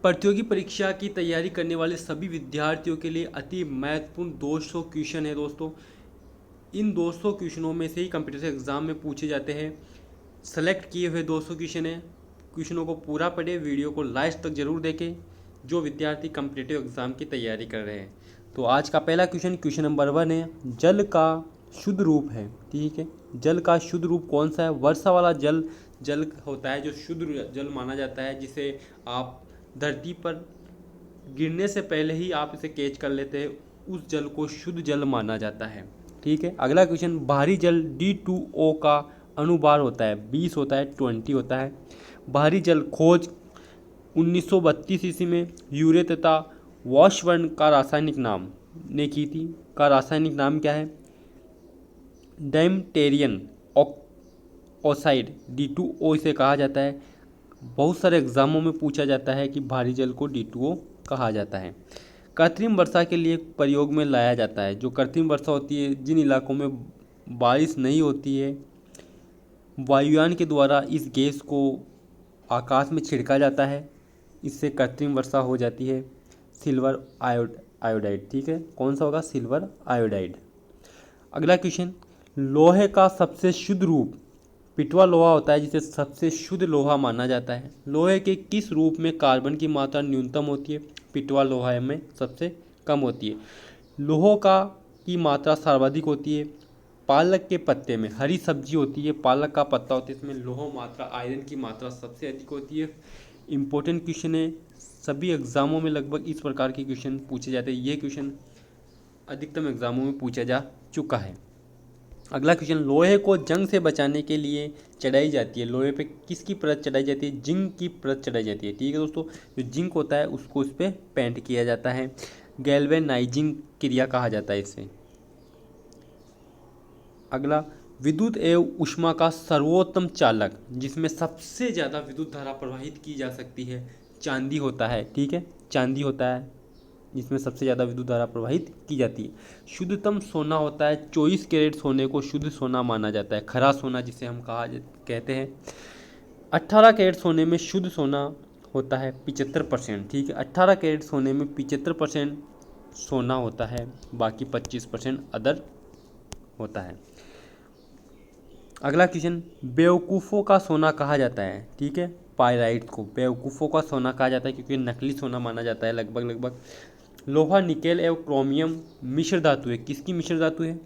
प्रतियोगी परीक्षा की तैयारी करने वाले सभी विद्यार्थियों के लिए अति महत्वपूर्ण 200 क्वेश्चन है दोस्तों। इन 200 क्वेश्चनों में से ही कंपटीटिव एग्जाम में पूछे जाते हैं। सेलेक्ट किए हुए 200 क्वेश्चन हैं। क्वेश्चनों को पूरा पढ़े, वीडियो को लास्ट तक जरूर देखें जो विद्यार्थी कंपटीटिव एग्जाम की तैयारी कर रहे हैं। तो आज का पहला क्वेश्चन नंबर 1 है, जल का शुद्ध रूप है। ठीक है, जल का शुद्ध रूप कौन सा है? वर्षा वाला जल जल होता है जो शुद्ध जल माना जाता है, जिसे आप धरती पर गिरने से पहले ही आप इसे कैच कर लेते हैं, उस जल को शुद्ध जल माना जाता है। ठीक है, अगला क्वेश्चन, भारी जल D2O का अनुभार होता है, 20 होता है, 20 होता है। भारी जल खोज 1932 ईस्वी में यूरे तथा वॉशबर्न का रासायनिक नाम ने की थी। का रासायनिक नाम क्या है? डाइमटेरियन ऑक्साइड, D2O इसे कहा जाता है। बहुत सारे एग्जामों में पूछा जाता है कि भारी जल को D2O कहा जाता है। कृत्रिम वर्षा के लिए प्रयोग में लाया जाता है। जो कृत्रिम वर्षा होती है, जिन इलाकों में बारिश नहीं होती है, वायुयान के द्वारा इस गैस को आकाश में छिड़का जाता है, इससे कृत्रिम वर्षा हो जाती है। Silver iodide. ठीक है, कौन सा होगा? Silver iodide. अगला क्वेश्चन, लोहे का सबसे शुद्ध रूप। पिटवा लोहा होता है जिसे सबसे शुद्ध लोहा माना जाता है। लोहे के किस रूप में कार्बन की मात्रा न्यूनतम होती है? पिटवा लोहा में सबसे कम होती है। लोहो का की मात्रा सर्वाधिक होती है पालक के पत्ते में। हरी सब्जी होती है, पालक का पत्ता होता है, इसमें लोह मात्रा, आयरन की मात्रा सबसे अधिक होती है। इंपॉर्टेंट क्वेश्चन है, सभी एग्जामों में लगभग इस प्रकार के क्वेश्चन पूछे जाते हैं। ये क्वेश्चन अधिकतम एग्जामों में पूछा जा चुका है। अगला क्वेश्चन, लोहे को जंग से बचाने के लिए चढ़ाई जाती है। लोहे पे किसकी परत चढ़ाई जाती है? जिंक की परत चढ़ाई जाती है। ठीक है दोस्तों, जो जिंक होता है उसको इस पर पेंट किया जाता है। गैल्वेनाइजिंग क्रिया कहा जाता है इसे। अगला, विद्युत एवं ऊष्मा का सर्वोत्तम चालक, जिसमें सबसे ज़्यादा विद्युत धारा प्रवाहित की जा सकती है, चांदी होता है। ठीक है, चांदी होता है जिसमें सबसे ज़्यादा विद्युत धारा प्रवाहित की जाती है। शुद्धतम सोना होता है, 24 कैरेट सोने को शुद्ध सोना माना जाता है, खरा सोना जिसे हम कहते हैं। 18 कैरेट सोने में शुद्ध सोना होता है 75%। ठीक है, 18 कैरेट सोने में 75% सोना होता है, बाकी 25% अदर होता है। अगला क्वेश्चन, बेवकूफ़ों का सोना कहा जाता है। ठीक है, पायराइट को बेवकूफ़ों का सोना कहा जाता है क्योंकि नकली सोना माना जाता है लगभग। लोहा, निकेल एवं क्रोमियम मिश्र धातु है। किसकी मिश्र धातु है?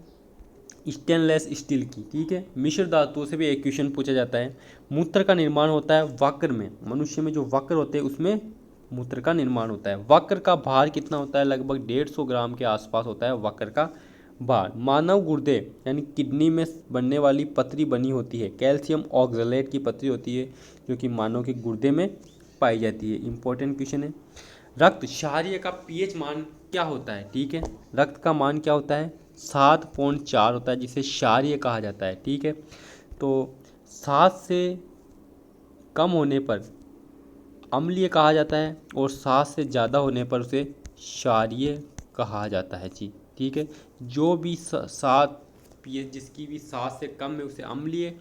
स्टेनलेस स्टील की। ठीक है, मिश्र धातुओं से भी एक क्वेश्चन पूछा जाता है। मूत्र का निर्माण होता है वक्र में। मनुष्य में जो वक्र होते हैं उसमें मूत्र का निर्माण होता है। वक्र का भार कितना होता है? लगभग 150 ग्राम के आसपास होता है वक्र का भार। मानव गुर्दे यानी किडनी में बनने वाली पतरी बनी होती है, कैल्शियम ऑक्सलेट की पतरी होती है जो कि मानव के गुर्दे में पाई जाती है। इंपॉर्टेंट क्वेश्चन है। रक्त क्षारीय का पीएच मान क्या होता है? ठीक है, रक्त का मान क्या होता है? 7.4 होता है, जिसे क्षारीय कहा जाता है। ठीक है, तो 7 से कम होने पर अम्लीय कहा जाता है और 7 से ज़्यादा होने पर उसे क्षारीय कहा जाता है जी। ठीक है, जो भी 7 पीएच, जिसकी भी 7 से कम है उसे अम्लीय,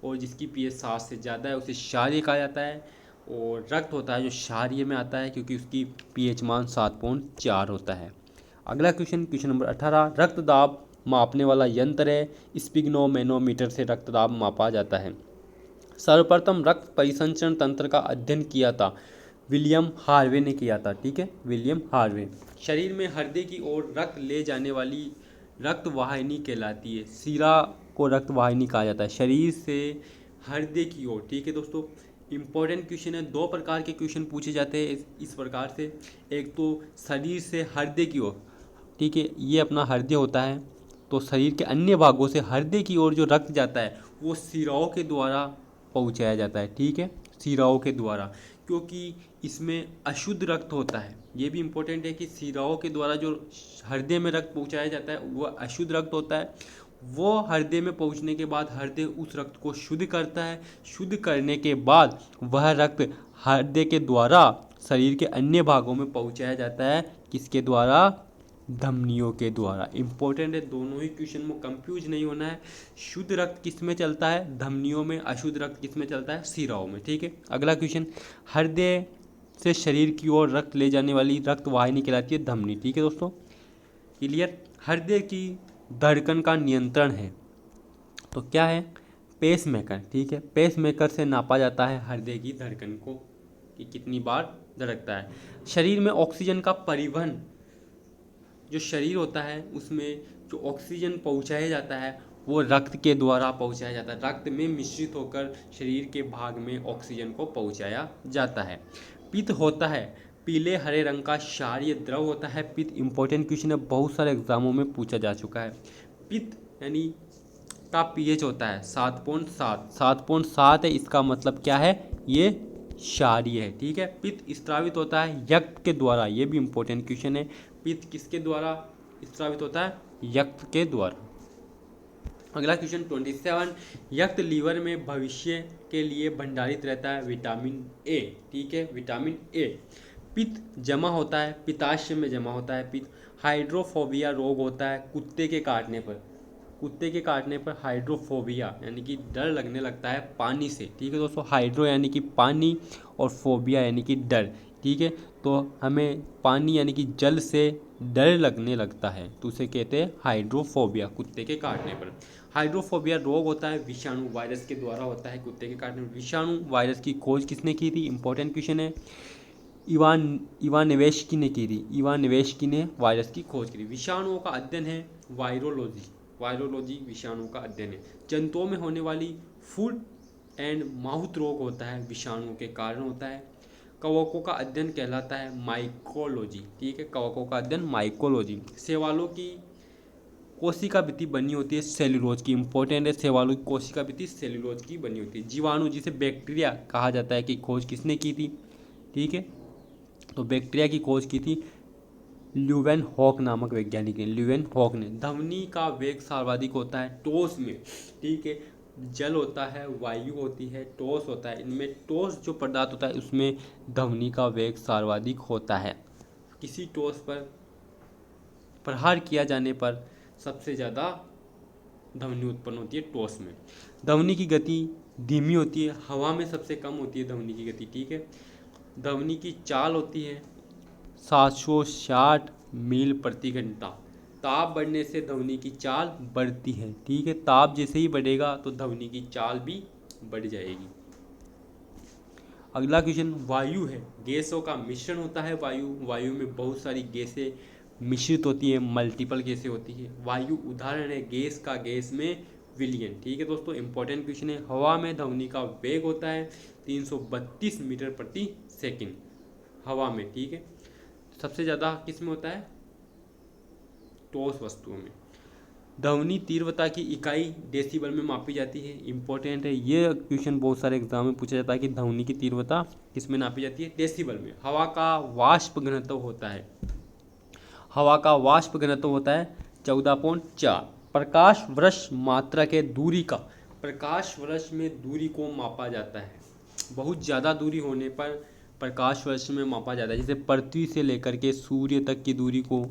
और जिसकी पीएच 7 से ज़्यादा है उसे क्षारीय कहा जाता है। और रक्त होता है जो क्षारीय में आता है क्योंकि उसकी पीएच मान 7.4 होता है। अगला क्वेश्चन नंबर 18, रक्तदाब मापने वाला यंत्र है। स्पिग्नोमेनोमीटर से रक्तदाब मापा जाता है। सर्वप्रथम रक्त परिसंचरण तंत्र का अध्ययन किया था, विलियम हार्वे ने किया था। ठीक है, विलियम हार्वे। शरीर में हृदय की ओर रक्त ले जाने वाली रक्त वाहिनी कहलाती है। सिरा को रक्त वाहिनी कहा जाता है, शरीर से हृदय की ओर। ठीक है दोस्तों, इंपॉर्टेंट क्वेश्चन है। 2 प्रकार के क्वेश्चन पूछे जाते हैं इस प्रकार से। एक तो शरीर से हृदय की ओर। ठीक है, ये अपना हृदय होता है, तो शरीर के अन्य भागों से हृदय की ओर जो रक्त जाता है वो सिराओं के द्वारा पहुंचाया जाता है। ठीक है, सिराओं के द्वारा, क्योंकि इसमें अशुद्ध रक्त होता है। ये भी इम्पोर्टेंट है कि सिराओं के द्वारा जो हृदय में रक्त पहुंचाया जाता है वह अशुद्ध रक्त होता है। वो हृदय में पहुंचने के बाद हृदय उस रक्त को शुद्ध करता है। शुद्ध करने के बाद वह रक्त हृदय के द्वारा शरीर के अन्य भागों में पहुंचाया जाता है। किसके द्वारा? धमनियों के द्वारा। इंपॉर्टेंट है, दोनों ही क्वेश्चन में कंफ्यूज नहीं होना है। शुद्ध रक्त किस में चलता है? धमनियों में। अशुद्ध रक्त किस में चलता है? सिराओं में। ठीक है, अगला क्वेश्चन, हृदय से शरीर की ओर रक्त ले जाने वाली रक्त वाहिनी कहलाती है धमनी। ठीक है दोस्तों, क्लियर। हृदय की धड़कन का नियंत्रण है तो क्या है, पेस मेकर। ठीक है, पेस मेकर से नापा जाता है हृदय की धड़कन को कि कितनी बार धड़कता है। शरीर में ऑक्सीजन का परिवहन, जो शरीर होता है उसमें जो ऑक्सीजन पहुंचाया जाता है वो रक्त के द्वारा पहुंचाया जाता है, रक्त में मिश्रित होकर शरीर के भाग में ऑक्सीजन को पहुंचाया जाता है। पित्त होता है पीले हरे रंग का क्षारीय द्रव होता है। पित्त इंपॉर्टेंट क्वेश्चन है, बहुत सारे एग्जामों में पूछा जा चुका है। पित्त यानी का पीएच होता है 7.7, 7.7 है, इसका मतलब क्या है, ये क्षारीय है। ठीक है, पित्त स्त्रावित होता है यकृत के द्वारा, ये भी इंपॉर्टेंट क्वेश्चन है। पित्त किसके द्वारा स्त्रावित होता है, यकृत के द्वारा। अगला क्वेश्चन 27, यकृत लीवर में भविष्य के लिए भंडारित रहता है विटामिन ए। ठीक है, विटामिन ए। पित्त जमा होता है पित्ताशय में जमा होता है पित्त। हाइड्रोफोबिया रोग होता है कुत्ते के काटने पर, कुत्ते के काटने पर हाइड्रोफोबिया यानी कि डर लगने लगता है पानी से। ठीक है दोस्तों, हाइड्रो यानी कि पानी और फोबिया यानी कि डर। ठीक है, तो हमें पानी यानी कि जल से डर लगने लगता है तो उसे कहते हैं हाइड्रोफोबिया, कुत्ते के काटने पर। हाइड्रोफोबिया रोग होता है विषाणु वायरस के द्वारा होता है कुत्ते के काटने पर। विषाणु वायरस की खोज किसने की थी, इंपॉर्टेंट क्वेश्चन है। इवानेवेस्की ने की थी, इवानेवेस्की ने वायरस की खोज की थी। विषाणुओं का अध्ययन है वायरोलॉजी, वायरोलॉजी विषाणु का अध्ययन है। जंतुओं में होने वाली फुट एंड माउथ रोग होता है विषाणु के कारण होता है। कवकों का अध्ययन कहलाता है माइकोलॉजी। ठीक है, कवकों का अध्ययन माइकोलॉजी। शैवालों की कोशिका भित्ति बनी होती है सेल्यूलोज की, इंपॉर्टेंट है, शैवालों की कोशिका भित्ति सेल्यूलोज की बनी होती है। जीवाणु जिसे बैक्टीरिया कहा जाता है कि खोज किसने की थी। ठीक है, तो बैक्टीरिया की खोज की थी ल्यूवेन हॉक नामक वैज्ञानिक ने, ल्यूवेन हॉक ने। ध्वनि का वेग सर्वाधिक होता है टॉस में। ठीक है, जल होता है, वायु होती है, टॉस होता है, इनमें टॉस जो पदार्थ होता है उसमें ध्वनि का वेग सर्वाधिक होता है। किसी टॉस पर प्रहार किया जाने पर सबसे ज़्यादा ध्वनि उत्पन्न होती है टॉस में। ध्वनि की गति धीमी होती है, हवा में सबसे कम होती है ध्वनि की गति। ठीक है, ध्वनि की चाल होती है 760 मील प्रति घंटा। ताप बढ़ने से ध्वनि की चाल बढ़ती है। ठीक है, ताप जैसे ही बढ़ेगा तो ध्वनि की चाल भी बढ़ जाएगी। अगला क्वेश्चन वायु है, गैसों का मिश्रण होता है वायु। वायु में बहुत सारी गैसें मिश्रित होती है, मल्टीपल गैसें होती है। वायु उदाहरण है गैस का, गैस में विलयन। ठीक है दोस्तों, इंपॉर्टेंट क्वेश्चन है। हवा में ध्वनि का वेग होता है 332 मीटर प्रति सेकंड हवा में। ठीक है, सबसे ज़्यादा किस में होता है, ठोस वस्तुओं में। ध्वनि तीव्रता की इकाई डेसिबल में मापी जाती है, इंपॉर्टेंट है, ये क्वेश्चन बहुत सारे एग्जाम में पूछा जाता है कि ध्वनि की तीव्रता किस में नापी जाती है, डेसिबल में। हवा का वाष्प घनत्व होता है, हवा का वाष्प घनत्व होता है 14.4। प्रकाश वर्ष मात्रा के दूरी का, प्रकाश वर्ष में दूरी को मापा जाता है। बहुत ज़्यादा दूरी होने पर प्रकाश वर्ष में मापा जाता है, जैसे पृथ्वी से लेकर के सूर्य तक की दूरी को,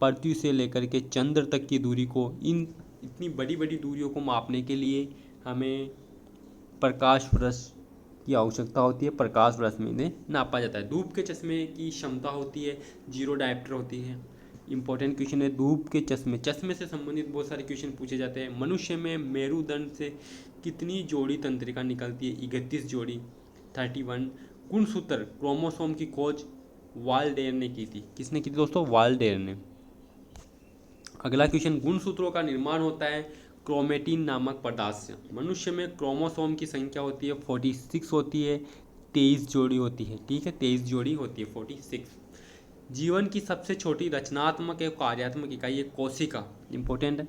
पृथ्वी से लेकर के चंद्र तक की दूरी को, इन इतनी बड़ी बड़ी दूरियों को मापने के लिए हमें प्रकाश वर्ष की आवश्यकता होती है। प्रकाश वर्ष में इन्हें नापा जाता है। धूप के चश्मे की क्षमता होती है 0 डायप्टर होती है। इंपॉर्टेंट क्वेश्चन है धूप के चश्मे, चश्मे से संबंधित बहुत सारे क्वेश्चन पूछे जाते हैं। मनुष्य में मेरुदंड से कितनी जोड़ी तंत्रिका निकलती है, 31 जोड़ी, 31। गुणसूत्र क्रोमोसोम की खोज वाल्डेयर ने की थी, किसने की थी दोस्तों, वाल्डेयर ने। अगला क्वेश्चन, गुणसूत्रों का निर्माण होता है क्रोमेटिन नामक पदार्थ से। मनुष्य में क्रोमोसोम की संख्या होती है 46 होती है, 23 जोड़ी होती है। ठीक है, 23 जोड़ी होती है, 46। जीवन की सबसे छोटी रचनात्मक एवं कार्यात्मक इकाई है कोशिका, इंपॉर्टेंट है।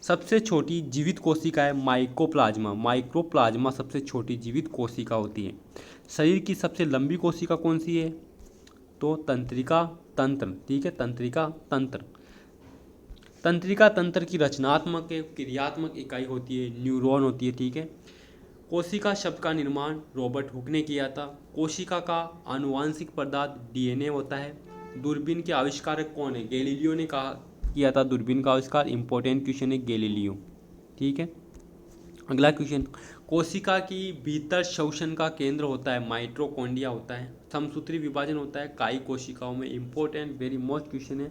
सबसे छोटी जीवित कोशिका है माइकोप्लाज्मा, माइक्रोप्लाज्मा सबसे छोटी जीवित कोशिका होती है। शरीर की सबसे लंबी कोशिका कौन सी है, तो तंत्रिका तंत्र। ठीक है, तंत्रिका तंत्र। तंत्रिका तंत्र की रचनात्मक एवं क्रियात्मक इकाई होती है न्यूरॉन होती है। ठीक है, कोशिका शब्द का निर्माण रॉबर्ट हुक ने किया था। कोशिका का आनुवांशिक पदार्थ डीएनए होता है। दूरबीन के आविष्कारक कौन है, गैलीलियो ने कहा किया था दूरबीन का आविष्कार, इंपॉर्टेंट क्वेश्चन है गैलीलियो। ठीक है, अगला क्वेश्चन, कोशिका की भीतर श्वसन का केंद्र होता है माइटोकॉन्ड्रिया होता है। समसूत्री विभाजन होता है काई कोशिकाओं में। इंपॉर्टेंट वेरी मोस्ट क्वेश्चन है।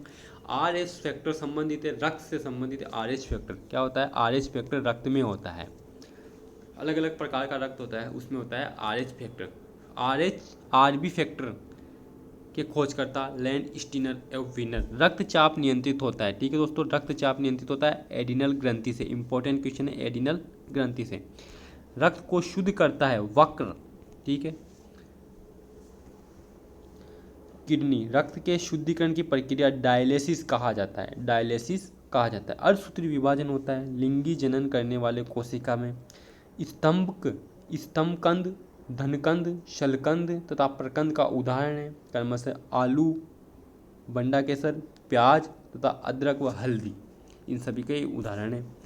आर एच फैक्टर संबंधित है, रक्त से संबंधित है। आर एच फैक्टर क्या होता है? आर एच फैक्टर रक्त में होता है, अलग अलग प्रकार का रक्त होता है, उसमें होता है R H factor. R B factor के खोजकर्ता लैंड स्टीनर एवं विनर। रक्तचाप नियंत्रित होता है, ठीक है दोस्तों, रक्तचाप नियंत्रित होता है एडिनल ग्रंथि से। इंपॉर्टेंट क्वेश्चन है, एडिनल ग्रंथि से। रक्त को शुद्ध करता है वक्र, ठीक है। किडनी, रक्त के शुद्धिकरण की प्रक्रिया डायलिसिस कहा जाता है, डायलिसिस कहा जाता है। अर्धसूत्री विभाजन होता है लिंगी जनन करने वाले कोशिका में। स्तंभकंद, धनकंद, शलकंद तथा प्रकंद का उदाहरण है क्रमशः आलू, बंडा केसर, प्याज तथा अदरक व हल्दी, इन सभी के उदाहरण हैं।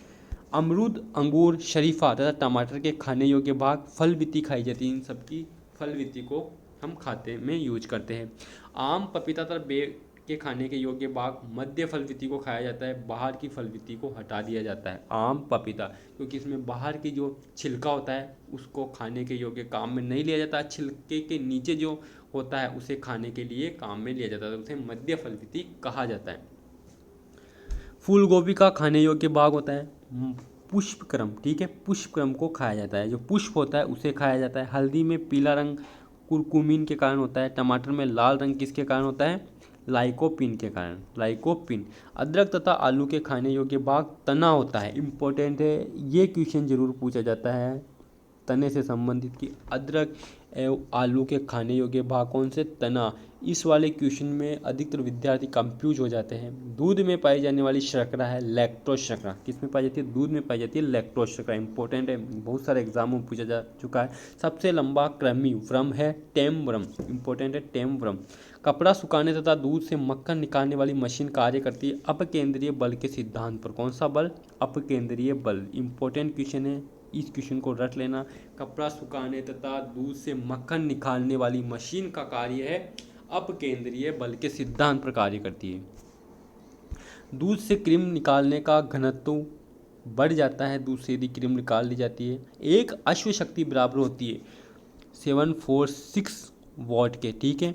अमरूद, अंगूर, शरीफा तथा टमाटर के खाने योग्य भाग, फल वित्ती खाई जाती है, इन सबकी फल वित्ती को हम खाते में यूज करते हैं। आम, पपीता तथा बेर के खाने के योग्य भाग मध्य फल वित्ती को खाया जाता है, बाहर की फल वित्ती को हटा दिया जाता है। आम, पपीता, क्योंकि इसमें बाहर की जो छिलका होता है उसको खाने के योग्य काम में नहीं लिया जाता, छिलके के नीचे जो होता है उसे खाने के लिए काम में लिया जाता है, उसे मध्य फल वित्ती कहा जाता है। फूल गोभी का खाने योग्य भाग होता है पुष्पक्रम, ठीक है, पुष्पक्रम को खाया जाता है, जो पुष्प होता है उसे खाया जाता है। हल्दी में पीला रंग कुरकुमिन के कारण होता है। टमाटर में लाल रंग किसके कारण होता है? लाइकोपिन के कारण, लाइकोपिन। अदरक तथा आलू के खाने योग्य भाग तना होता है। इंपॉर्टेंट है, ये क्वेश्चन जरूर पूछा जाता है तने से संबंधित कि अदरक एवं आलू के खाने योग्य भाग कौन से? तना। इस वाले क्वेश्चन में अधिकतर विद्यार्थी कंफ्यूज हो जाते हैं। दूध में पाई जाने वाली शर्करा है लैक्टोज शर्करा। किस में पाई जाती है? दूध में पाई जाती है लैक्टोज शर्करा। इंपॉर्टेंट है, बहुत सारे एग्जामों में पूछा जा चुका है। सबसे लंबा कृमि व्रम है टेम व्रम। इंपॉर्टेंट है, टेम व्रम। कपड़ा सुखाने तथा दूध से मक्खन निकालने वाली मशीन कार्य करती है अपकेंद्रीय बल के सिद्धांत पर। कौन सा बल? अपकेंद्रीय बल। इंपॉर्टेंट क्वेश्चन है, इस क्वेश्चन को रट लेना। कपड़ा सुखाने तथा दूध से मक्खन निकालने वाली मशीन का कार्य है अपकेंद्रीय बल के सिद्धांत पर कार्य करती है। दूध से क्रीम निकालने का घनत्व बढ़ जाता है, दूध से यदि क्रीम निकाल ली जाती है। एक अश्व शक्ति बराबर होती है 746 वॉट के, ठीक है।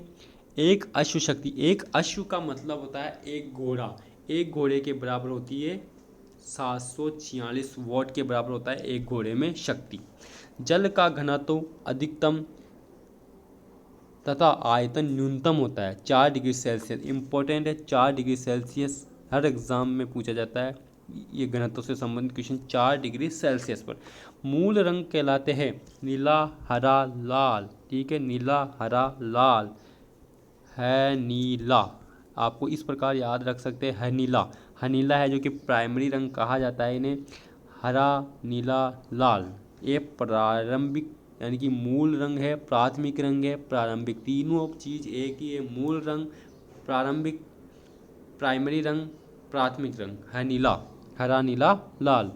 एक अश्व शक्ति, एक अश्व का मतलब होता है एक घोड़ा, एक घोड़े के बराबर होती है 746 वॉट के बराबर होता है एक घोड़े में शक्ति। जल का घनत्व अधिकतम तथा आयतन न्यूनतम होता है 4 डिग्री सेल्सियस। इंपॉर्टेंट है, 4 डिग्री सेल्सियस हर एग्जाम में पूछा जाता है। ये घनत्व से संबंधित क्वेश्चन 4 डिग्री सेल्सियस पर। मूल रंग कहलाते हैं नीला, हरा, लाल, ठीक है, नीला, हरा, लाल है नीला। आपको इस प्रकार याद रख सकते हैं, हनीला, हनीला है जो कि प्राइमरी रंग कहा जाता है इन्हें। हरा, नीला, लाल ये प्रारंभिक यानी कि मूल रंग है, प्राथमिक रंग है, प्रारंभिक, तीनों चीज़ एक ही है। मूल रंग, प्रारंभिक, प्राइमरी रंग, प्राथमिक रंग है नीला, हरा, नीला, लाल।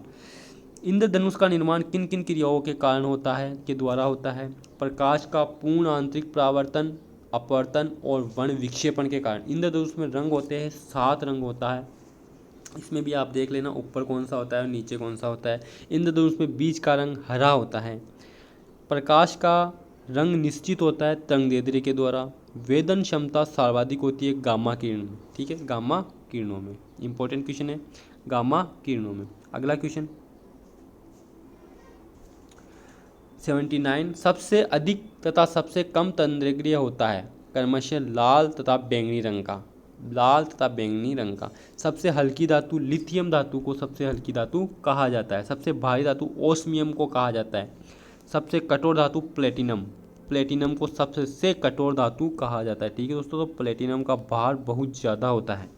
इंद्रधनुष का निर्माण किन किन क्रियाओं के कारण होता है, के द्वारा होता है? प्रकाश का पूर्ण आंतरिक परावर्तन, अपवर्तन और वर्ण विक्षेपण के कारण। इंद्रधनुष में रंग होते हैं, 7 रंग होता है। इसमें भी आप देख लेना ऊपर कौन सा होता है और नीचे कौन सा होता है। इंद्रधनुष में बीज का रंग हरा होता है। प्रकाश का रंग निश्चित होता है तरंगदैर्ध्य के द्वारा। वेदन क्षमता सर्वाधिक होती है गामा किरण, ठीक है, गामा किरणों में। इंपॉर्टेंट क्वेश्चन है, गामा किरणों में। अगला क्वेश्चन 79, सबसे अधिक तथा सबसे कम तरंगदैर्ध्य होता है क्रमशः लाल तथा बैंगनी रंग का, लाल तथा बैंगनी रंग का। सबसे हल्की धातु लिथियम धातु को सबसे हल्की धातु कहा जाता है। सबसे भारी धातु ओस्मियम को कहा जाता है। सबसे कठोर धातु प्लेटिनम, प्लेटिनम को सबसे कठोर धातु कहा जाता है, ठीक है दोस्तों। तो प्लेटिनम का भार बहुत ज़्यादा होता है।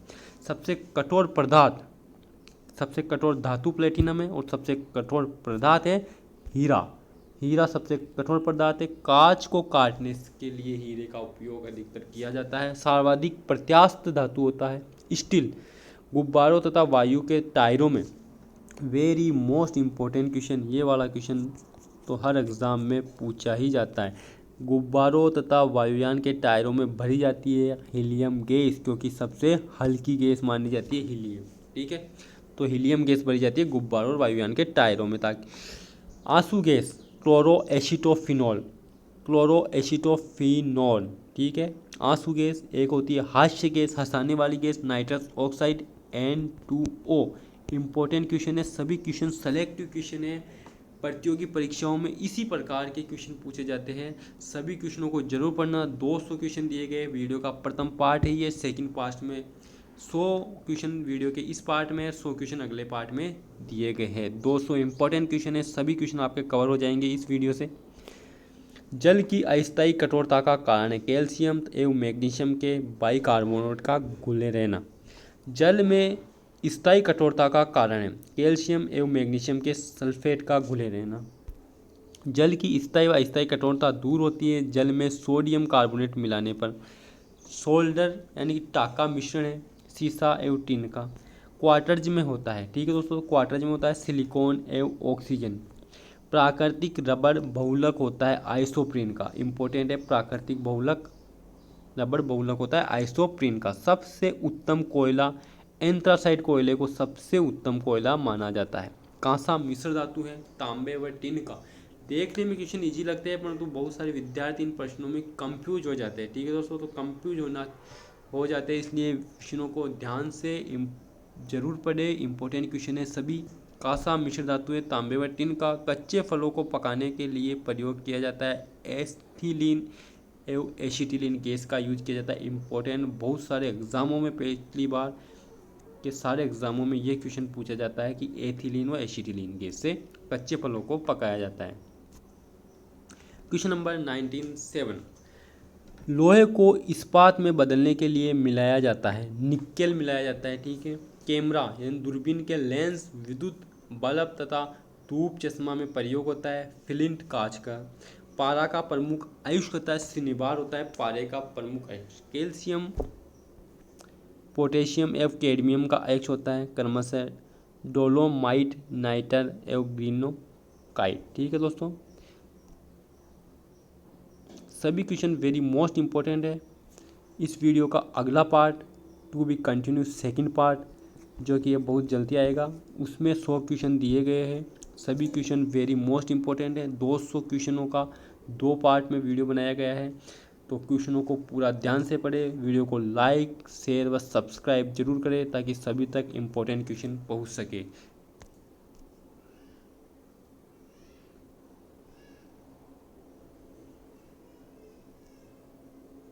सबसे कठोर पदार्थ, सबसे कठोर धातु प्लेटिनम है और सबसे कठोर पदार्थ है हीरा। हीरा सबसे कठोर पदार्थ है। कांच को काटने के लिए हीरे का उपयोग अधिकतर किया जाता है। सर्वाधिक प्रत्यास्थ धातु होता है स्टील। गुब्बारों तथा वायु के टायरों में, वेरी मोस्ट इम्पोर्टेंट क्वेश्चन, ये वाला क्वेश्चन तो हर एग्ज़ाम में पूछा ही जाता है। गुब्बारों तथा वायुयान के टायरों में भरी जाती है हीलियम गैस, क्योंकि सबसे हल्की गैस मानी जाती है हीलियम, ठीक है। तो हीलियम गैस भरी जाती है गुब्बारों और वायुयान के टायरों में। ताकि आंसू गैस, क्लोरोएसिटोफिनॉल, क्लोरोएसिटोफिनॉल, ठीक है। आंसू गैस, एक होती है हास्य गैस, हंसाने वाली gas, nitrous oxide, N2O। Important question है, सभी क्वेश्चन सेलेक्टिव क्वेश्चन है, प्रतियोगी परीक्षाओं में इसी प्रकार के क्वेश्चन पूछे जाते हैं। सभी क्वेश्चनों को जरूर पढ़ना। 200 क्वेश्चन दिए गए, वीडियो का प्रथम पार्ट है ये, सेकंड पार्ट में 100 क्वेश्चन वीडियो के इस पार्ट में, 100 क्वेश्चन अगले पार्ट में दिए गए हैं। 200 इंपॉर्टेंट क्वेश्चन है, सभी क्वेश्चन आपके कवर हो जाएंगे इस वीडियो से। जल की अस्थायी कठोरता का कारण है कैल्शियम एवं मैग्नीशियम के बाइकार्बोनेट का घुले रहना। जल में स्थायी कठोरता का कारण है कैल्शियम एवं मैग्नीशियम के सल्फेट का घुले रहना। जल की स्थायी व अस्थायी कठोरता दूर होती है जल में सोडियम कार्बोनेट मिलाने पर। सोल्डर यानी कि टाका मिश्रण है सीसा एवं टिन का। क्वार्टर्ज में होता है, ठीक है दोस्तों, क्वार्टर्ज में होता है सिलिकॉन एवं ऑक्सीजन। प्राकृतिक रबर बहुलक होता है आइसोप्रीन का। इंपॉर्टेंट है, प्राकृतिक बहुलक रबर बहुलक होता है आइसोप्रीन का। सबसे उत्तम कोयला एंथ्रासाइट कोयले को सबसे उत्तम कोयला माना जाता है। कांसा मिश्र धातु है तांबे व टिन का। देखने में क्वेश्चन इजी लगते हैं परंतु बहुत सारे विद्यार्थी इन प्रश्नों में कंफ्यूज हो जाते हैं, ठीक है दोस्तों। तो कंफ्यूज हो जाते हैं, इसलिए क्वेश्चनों को ध्यान से जरूर पढ़े। इंपॉर्टेंट क्वेश्चन है सभी। कांसा मिश्र धातु है तांबे व टिन का। कच्चे फलों को पकाने के लिए प्रयोग किया जाता है एथिलीन एवं एसिटिलीन गैस का यूज किया जाता है। इंपॉर्टेंट, बहुत सारे एग्जामों में, पिछली बार के सारे एग्जामों में ये क्वेश्चन पूछा जाता है कि एथिलीन व एसिटिलीन गैस से कच्चे फलों को पकाया जाता है। Question number 97। लोहे को इस्पात में बदलने के लिए मिलाया जाता है निकेल मिलाया जाता है, ठीक है। कैमरा यानी दूरबीन के लेंस, विद्युत बल्ब तथा धूप चश्मा में प्रयोग होता है फ्लिंट कांच का। पारा का प्रमुख अयस्क होता है शनिवार होता है पारे का प्रमुख अयस्क। कैल्शियम, पोटेशियम एवं कैडमियम का अयस्क होता है क्रमशः डोलोमाइट, नाइटर एवं ग्रीनोकाइट, ठीक है दोस्तों। सभी क्वेश्चन वेरी मोस्ट इंपॉर्टेंट है। इस वीडियो का अगला part to be continue second part जो कि ये बहुत जल्दी आएगा, उसमें 100 क्वेश्चन दिए गए हैं। सभी क्वेश्चन वेरी मोस्ट इंपॉर्टेंट है। 200 क्वेश्चनों का 2 पार्ट में वीडियो बनाया गया है, तो क्वेश्चनों को पूरा ध्यान से पढ़े। वीडियो को लाइक, शेयर व सब्सक्राइब जरूर करें ताकि सभी तक इम्पोर्टेंट क्वेश्चन पहुंच सके।